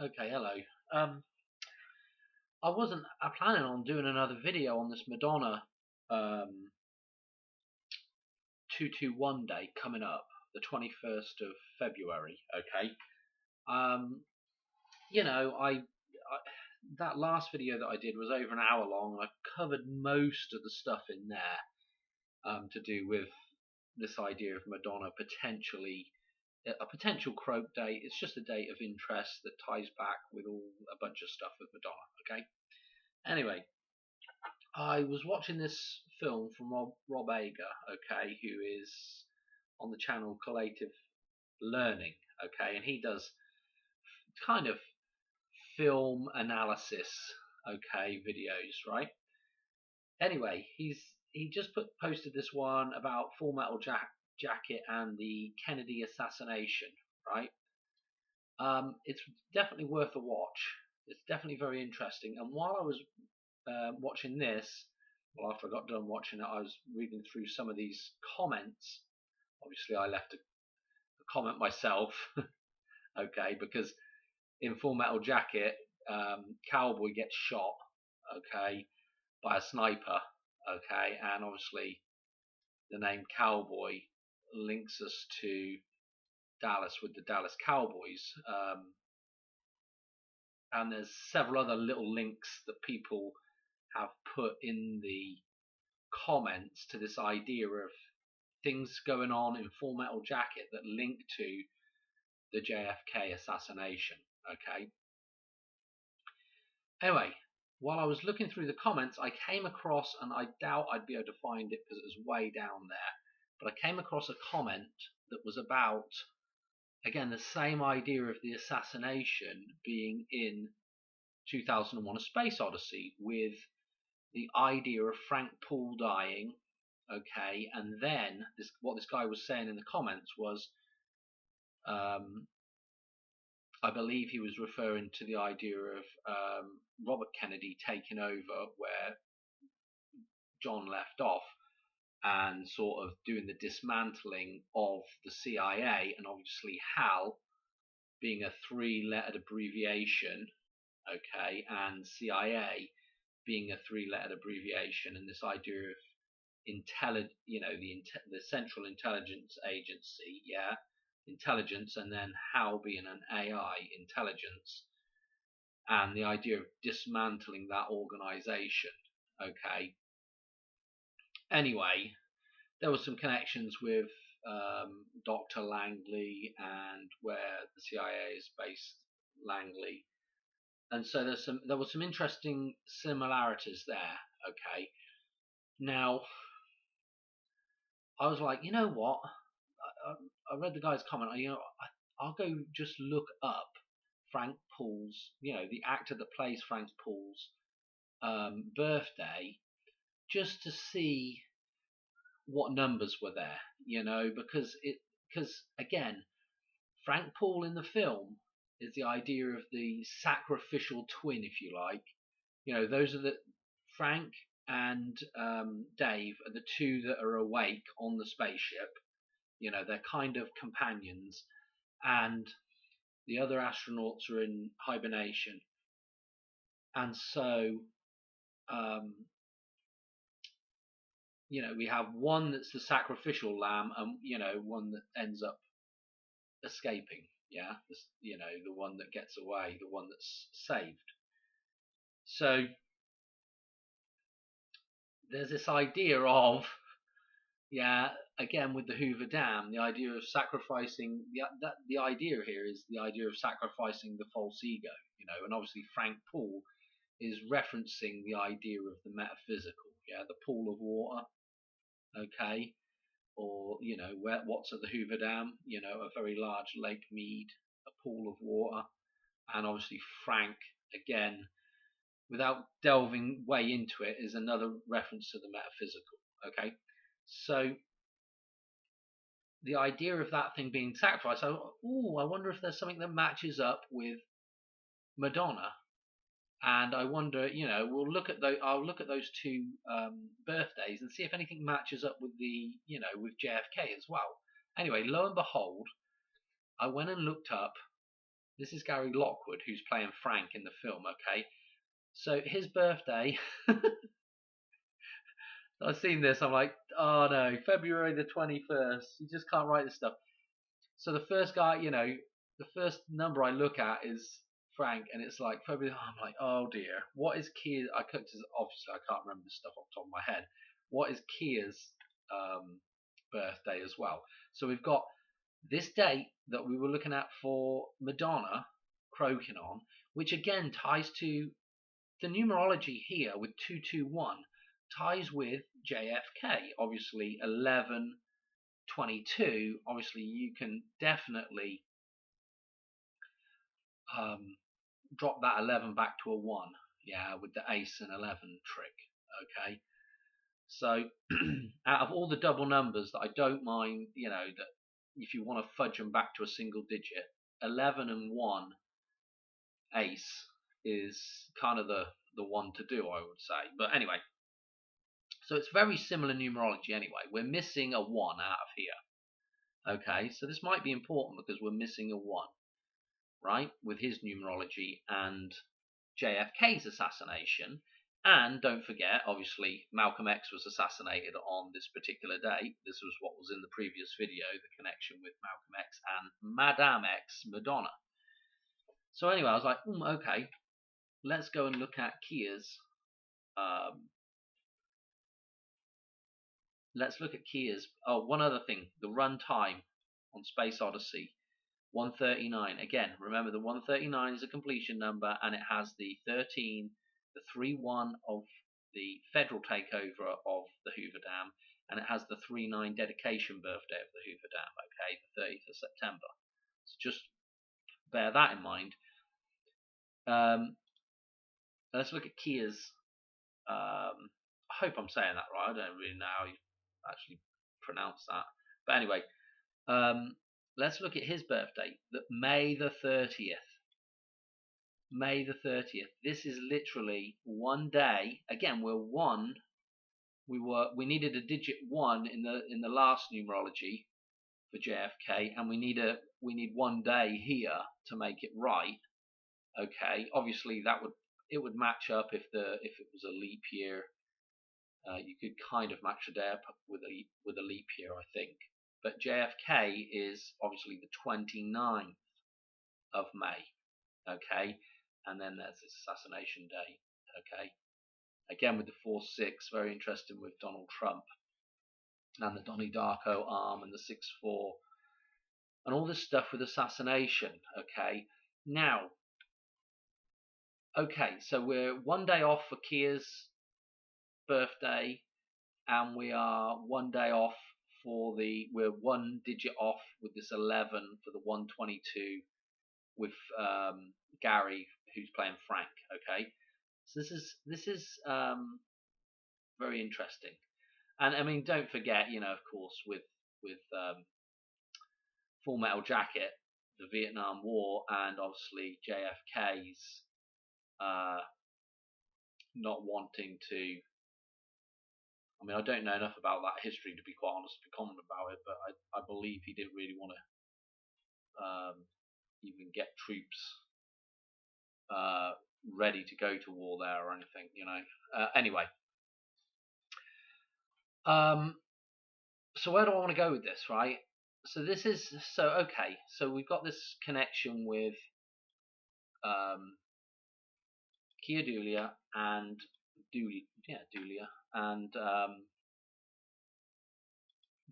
Okay, hello. Um, I wasn't planning on doing another video on this Madonna um, 221 day coming up, the 21st of February. Okay. Um, I that last video that I did was over an hour long. I covered most of the stuff in there to do with this idea of Madonna potentially a potential croak date. It's just a date of interest that ties back with all a bunch of stuff with Madonna. Okay. Anyway, I was watching this film from Rob Ager, okay, who is on the channel Collative Learning, okay, and he does kind of film analysis, okay, videos, right? Anyway, he just posted this one about Full Metal Jacket and the Kennedy assassination, right? It's definitely worth a watch. It's definitely very interesting. And while I was watching this, well, after I got done watching it, I was reading through some of these comments. Obviously, I left a comment myself, okay, because in Full Metal Jacket, Cowboy gets shot, okay, by a sniper, okay, and obviously the name Cowboy links us to Dallas with the Dallas Cowboys, and there's several other little links that people have put in the comments to this idea of things going on in Full Metal Jacket that link to the JFK assassination. Okay. Anyway, while I was looking through the comments, I came across, and I doubt I'd be able to find it because it was way down there, but I came across a comment that was about, again, the same idea of the assassination being in 2001 A Space Odyssey, with the idea of Frank Poole dying, okay, and then what this guy was saying in the comments was, um, I believe he was referring to the idea of Robert Kennedy taking over where John left off and sort of doing the dismantling of the CIA, and obviously HAL being a three-lettered abbreviation, okay, and CIA being a three-lettered abbreviation, and this idea of the Central Intelligence Agency, yeah, intelligence, and then HAL being an AI, intelligence, and the idea of dismantling that organization, okay. Anyway, there were some connections with Dr. Langley and where the CIA is based, Langley, and so there were some interesting similarities there. Okay, now I was like, you know what? I read the guy's comment. I'll go just look up Frank Poole's, the actor that plays Frank Poole's birthday, just to see what numbers were there, because again, Frank Poole in the film is the idea of the sacrificial twin, if you like. Those are the Frank and Dave are the two that are awake on the spaceship. They're kind of companions, and the other astronauts are in hibernation. And so, um, we have one that's the sacrificial lamb, and one that ends up escaping. Yeah, the one that gets away, the one that's saved. So there's this idea of, yeah, again with the Hoover Dam, the idea of sacrificing. The idea here is the idea of sacrificing the false ego. And obviously Frank Poole is referencing the idea of the metaphysical. Yeah, the pool of water. Okay, or what's at the Hoover Dam? A very large Lake Mead, a pool of water, and obviously Frank again, without delving way into it, is another reference to the metaphysical. Okay, so the idea of that thing being sacrificed, I wonder if there's something that matches up with Madonna. And I wonder, I'll look at those two birthdays and see if anything matches up with with JFK as well. Anyway, lo and behold, I went and looked up This is Gary Lockwood, who's playing Frank in the film, okay? So his birthday, I've seen this, I'm like, oh no, February the 21st, you just can't write this stuff. So the first guy, the first number I look at is Frank, and it's like February, I'm like, oh dear, what is Kia, obviously I can't remember this stuff off the top of my head, what is Kia's birthday as well? So we've got this date that we were looking at for Madonna croaking on, which again ties to the numerology here with 221, ties with JFK, obviously 1122. Obviously, you can definitely drop that 11 back to a 1, yeah, with the ace and 11 trick, okay? So, out of all the double numbers that I don't mind, that if you want to fudge them back to a single digit, 11 and 1 ace is kind of the one to do, I would say. But anyway, so it's very similar numerology anyway. We're missing a 1 out of here. Okay, so this might be important because we're missing a 1, right, with his numerology and JFK's assassination. And don't forget, obviously, Malcolm X was assassinated on this particular day. This was what was in the previous video, the connection with Malcolm X and Madame X, Madonna. So anyway, I was like, okay, let's go and look at Kia's. Let's look at Kia's. Oh, one other thing, the run time on Space Odyssey, 139. Again, remember the 139 is a completion number, and it has the 13, the 3-1 of the federal takeover of the Hoover Dam, and it has the 3-9 dedication birthday of the Hoover Dam. Okay, the 30th of September. So just bear that in mind. Let's look at Kia's. I hope I'm saying that right. I don't really know how you actually pronounce that. But anyway, let's look at his birthday, May the 30th. May the 30th. This is literally one day. Again, we're one. We needed a digit 1 in the last numerology for JFK, and we need one day here to make it right. Okay, obviously it would match up if it was a leap year. You could kind of match the day up with a leap year, I think. But JFK is obviously the 29th of May, okay? And then there's this assassination day, okay? Again with the 4-6, very interesting with Donald Trump. And the Donnie Darko arm and the 6-4. And all this stuff with assassination, okay? Now, okay, so we're one day off for Kia's birthday, and we are one day off we're one digit off with this 11 for the 122 with Gary, who's playing Frank. Okay, so this is very interesting, and I mean, don't forget, of course, with Full Metal Jacket, the Vietnam War, and obviously JFK's not wanting to. I mean, I don't know enough about that history to be quite honest to comment about it, but I believe he didn't really want to even get troops ready to go to war there or anything, Anyway, so where do I want to go with this, right? So this is okay. So we've got this connection with Kia Dulia and Dulia and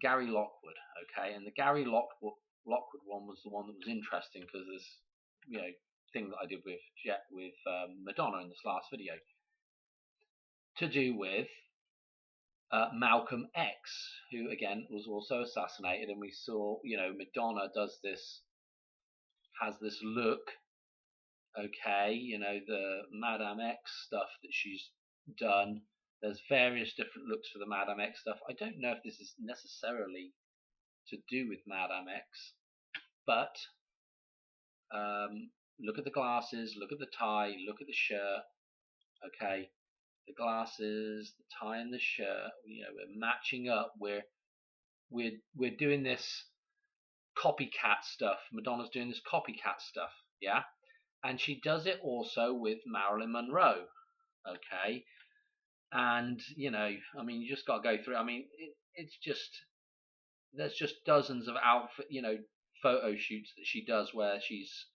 Gary Lockwood, okay, and the Gary Lockwood one was the one that was interesting because there's thing that I did with Madonna in this last video to do with Malcolm X, who again was also assassinated, and we saw Madonna has this look, okay, the Madame X stuff that she's done. There's various different looks for the Madame X stuff. I don't know if this is necessarily to do with Madame X, but look at the glasses, look at the tie, look at the shirt. Okay, the glasses, the tie, and the shirt. We're matching up. We're doing this copycat stuff. Madonna's doing this copycat stuff. Yeah, and she does it also with Marilyn Monroe. Okay, and I mean, you just got to go through. I mean, it's just there's just dozens of outfit, photo shoots that she does where she's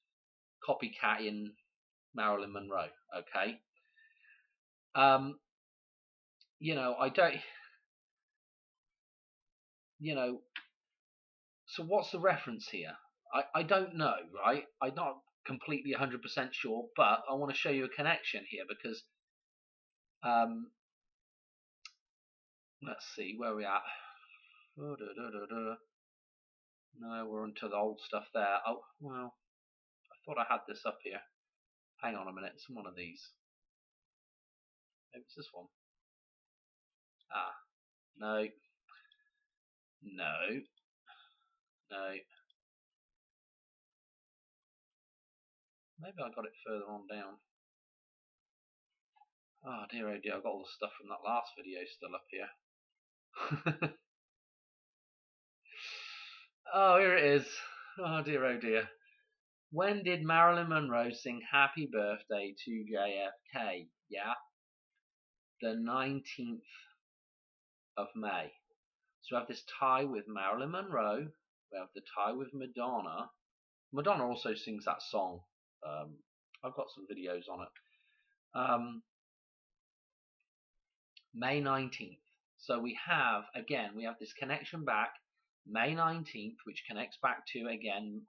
copycatting Marilyn Monroe. Okay, um, I don't, you know, so what's the reference here? I don't know, right? I'm not completely 100% sure, but I want to show you a connection here because um, let's see where we're at. No, we're onto the old stuff there. Oh, well, I thought I had this up here. Hang on a minute, it's one of these. Maybe it's this one. Ah, no, no, no. Maybe I got it further on down. Oh dear, I've got all the stuff from that last video still up here. Oh, here it is. Oh dear, oh dear. When did Marilyn Monroe sing Happy Birthday to JFK? Yeah, the 19th of May. So we have this tie with Marilyn Monroe. We have the tie with Madonna. Madonna also sings that song. I've got some videos on it. May 19th. So we have this connection back May 19th, which connects back to again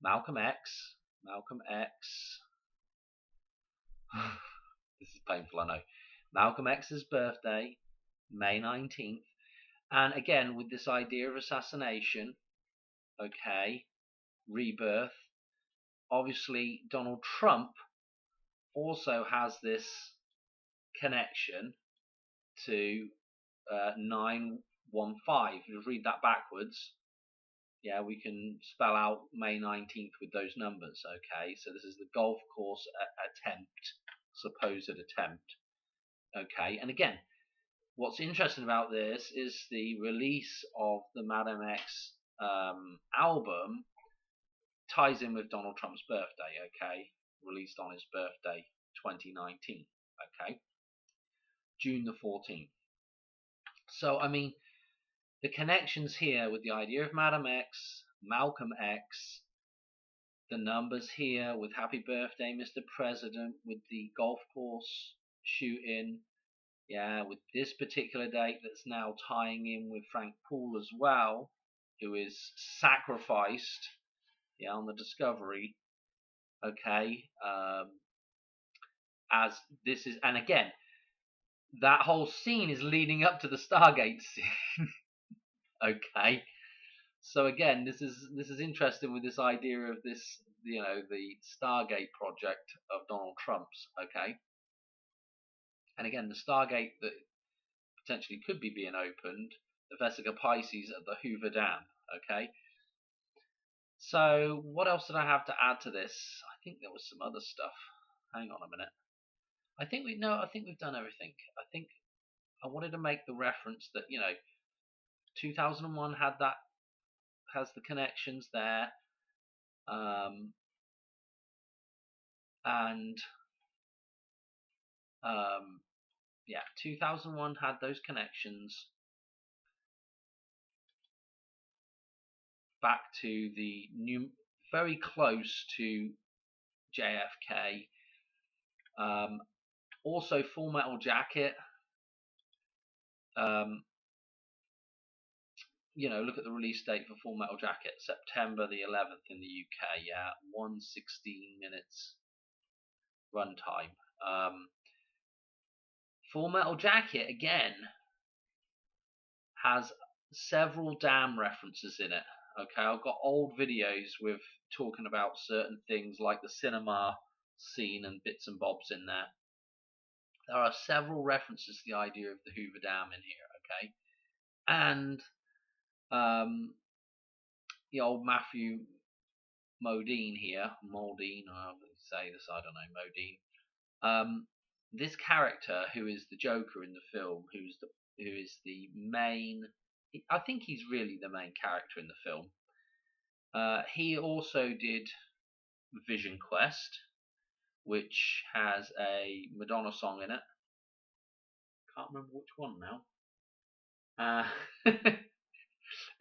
Malcolm X. Malcolm X. This is painful, I know. Malcolm X's birthday, May 19th. And again, with this idea of assassination, okay, rebirth. Obviously, Donald Trump also has this connection to 9/15. If you read that backwards, yeah, we can spell out May 19th with those numbers. Okay, so this is the golf course attempt, supposed attempt. Okay, and again, what's interesting about this is the release of the Madame X album ties in with Donald Trump's birthday. Okay, released on his birthday, 2019. Okay, June the 14th. So I mean, the connections here with the idea of Madame X, Malcolm X, the numbers here with Happy Birthday, Mr. President, with the golf course shooting, yeah, with this particular date that's now tying in with Frank Poole as well, who is sacrificed, yeah, on the Discovery, okay, as this is, and again, that whole scene is leading up to the Stargate scene, okay. So again, this is interesting with this idea of this, the Stargate project of Donald Trump's, okay. And again, the Stargate that potentially could be being opened, the Vesica Pisces at the Hoover Dam, okay. So what else did I have to add to this? I think there was some other stuff. Hang on a minute. I think we've done everything. I think I wanted to make the reference that 2001 has the connections there, and 2001 had those connections back to the new, very close to JFK. Also, Full Metal Jacket. Look at the release date for Full Metal Jacket, September the 11th in the UK. Yeah, 116 minutes runtime. Full Metal Jacket again has several damn references in it. Okay, I've got old videos with talking about certain things like the cinema scene and bits and bobs in there. There are several references to the idea of the Hoover Dam in here. Okay, and the old Matthew Modine here, Modine, I would say this, I don't know, Modine. This character, who is the Joker in the film, who is the main, I think he's really the main character in the film. He also did Vision Quest, which has a Madonna song in it. Can't remember which one now.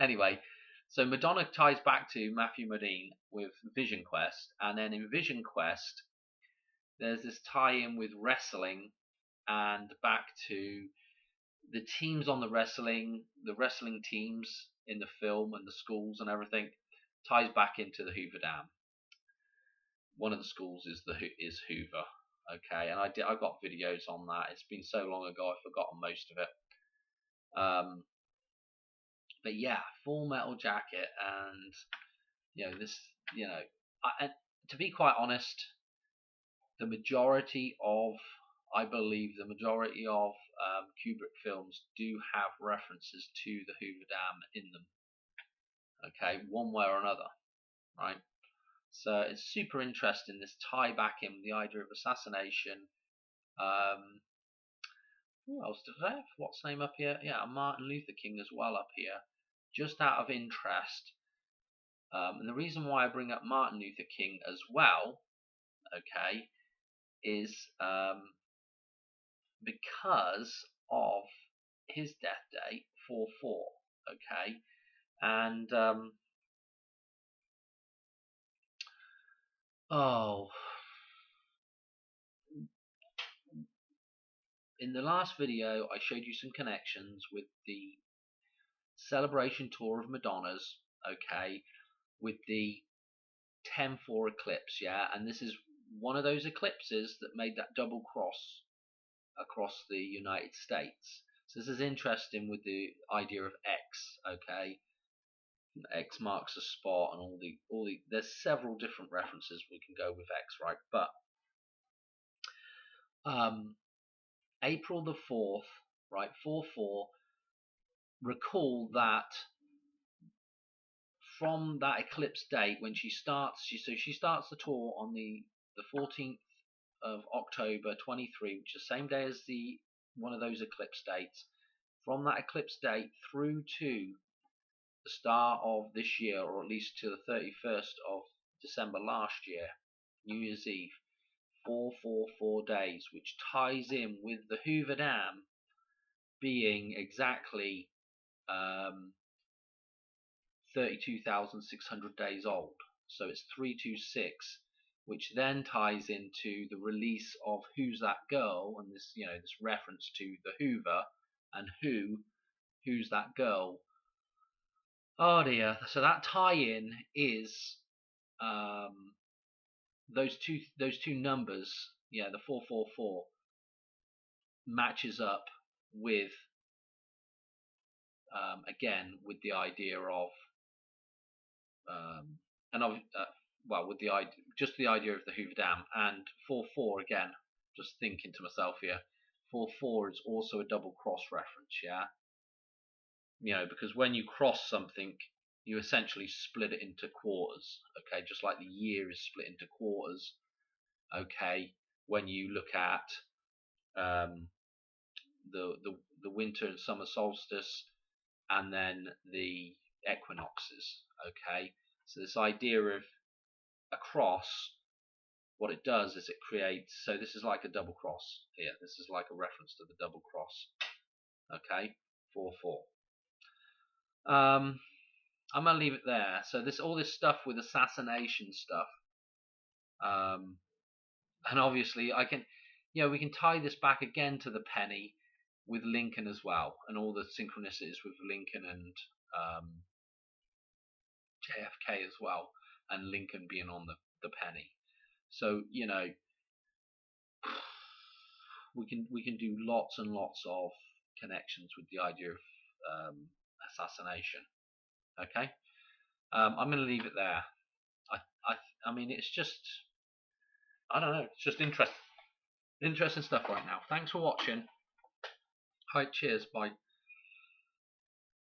Anyway, so Madonna ties back to Matthew Modine with Vision Quest, and then in Vision Quest, there's this tie-in with wrestling and back to the teams on the wrestling teams in the film and the schools and everything ties back into the Hoover Dam. One of the schools is Hoover, okay, and I got videos on that. It's been so long ago I've forgotten most of it. But yeah, Full Metal Jacket, and this, and to be quite honest, I believe the majority of Kubrick films do have references to the Hoover Dam in them. Okay, one way or another, right? So it's super interesting, this tie back in with the idea of assassination. Who else did I have? What's name up here? Yeah, Martin Luther King as well up here, just out of interest. And the reason why I bring up Martin Luther King as well, okay, is because of his death date, 4/4, okay, and in the last video I showed you some connections with the celebration tour of Madonna's, okay, with the 10/4 eclipse, yeah, and this is one of those eclipses that made that double cross across the United States. So this is interesting with the idea of X, okay. X marks a spot, and all the there's several different references we can go with X, right? But April the 4th, right, 4/4. Recall that from that eclipse date when she starts, she starts the tour on the 14th of October 23, which is the same day as one of those eclipse dates. From that eclipse date through to the start of this year, or at least to the 31st of December last year, New Year's Eve, 4 days, which ties in with the Hoover Dam being exactly 32,600 days old. So it's 326, which then ties into the release of Who's That Girl, and this reference to the Hoover and who's that girl. Oh dear. So that tie-in is those two numbers, the 444 matches up with again with the idea of with the idea, just the idea of the Hoover Dam, and 4/4 again. Just thinking to myself here, 4/4 is also a double cross reference, yeah. Because when you cross something, you essentially split it into quarters, okay, just like the year is split into quarters, okay. When you look at the winter and summer solstice, and then the equinoxes, okay. So this idea of a cross, what it does is it creates, so this is like a double cross here. This is like a reference to the double cross, okay, 4/4. I'm gonna leave it there. So all this stuff with assassination stuff, and obviously we can tie this back again to the penny with Lincoln as well, and all the synchronicities with Lincoln and JFK as well, and Lincoln being on the penny. So we can do lots and lots of connections with the idea of assassination. Okay, I'm going to leave it there. I mean, it's just, I don't know, it's just interesting stuff right now. Thanks for watching. Hi, cheers, bye.